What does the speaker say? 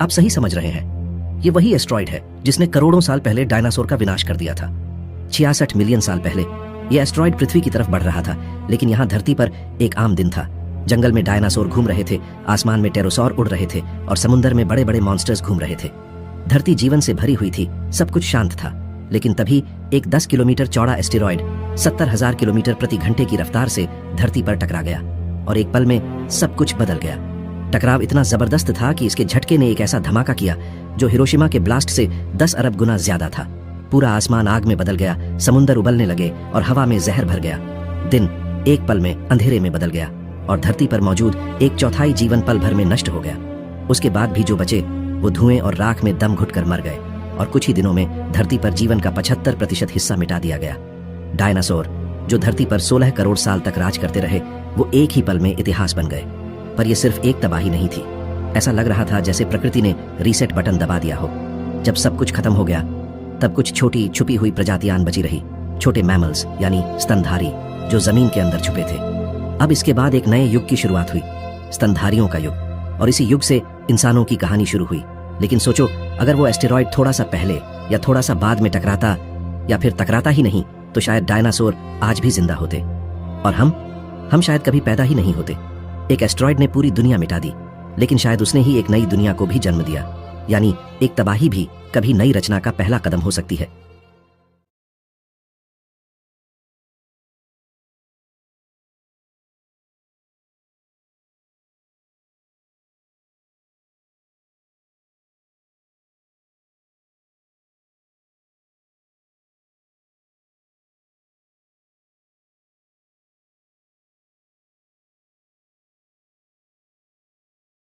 आप सही समझ रहे हैं, ये वही एस्ट्रॉइड है जिसने करोड़ों साल पहले डायनासोर का विनाश कर दिया था। 66 मिलियन साल पहले यह एस्ट्रॉइड पृथ्वी की तरफ बढ़ रहा था, लेकिन यहाँ धरती पर एक आम दिन था। जंगल में डायनासोर घूम रहे थे, आसमान में टेरोसौर उड़ रहे थे और समुद्र में बड़े बड़े मॉन्स्टर्स घूम रहे थे। धरती जीवन से भरी हुई थी, सब कुछ शांत था। लेकिन तभी एक 10 किलोमीटर चौड़ा एस्टेरॉइड 70,000 किलोमीटर प्रति घंटे की रफ्तार से धरती पर टकरा गया और एक पल में सब कुछ बदल गया। टकराव इतना जबरदस्त था कि इसके झटके ने एक ऐसा धमाका किया जो हिरोशिमा के ब्लास्ट से 10 अरब गुना ज्यादा था। पूरा आसमान आग में बदल गया, समुद्र उबलने लगे और हवा में जहर भर गया। दिन एक पल में अंधेरे में बदल गया और धरती पर मौजूद 1/4 जीवन पल भर में नष्ट हो गया। उसके बाद भी जो बचे वो धुएं और राख में दम घुटकर मर गए और कुछ ही दिनों में धरती पर जीवन का 75% हिस्सा मिटा दिया गया। डायनासोर जो धरती पर 16 करोड़ साल तक राज करते रहे, वो एक ही पल में इतिहास बन गए। पर यह सिर्फ एक तबाही नहीं थी। ऐसा लग रहा था जैसे प्रकृति ने रीसेट बटन दबा दिया हो। जब सब कुछ खत्म हो गया तब कुछ छोटी छुपी हुई प्रजातियां बची रही, छोटे मैमल्स यानी स्तनधारी जो जमीन के अंदर छुपे थे। अब इसके बाद एक नए युग की शुरुआत हुई, स्तनधारियों का युग, और इसी युग से इंसानों की कहानी शुरू हुई। लेकिन सोचो, अगर वो एस्टेरॉइड थोड़ा सा पहले या थोड़ा सा बाद में टकराता या फिर टकराता ही नहीं तो शायद डायनासोर आज भी जिंदा होते और हम शायद कभी पैदा ही नहीं होते। एक एस्टेरॉइड ने पूरी दुनिया मिटा दी, लेकिन शायद उसने ही एक नई दुनिया को भी जन्म दिया। यानी एक तबाही भी कभी नई रचना का पहला कदम हो सकती है।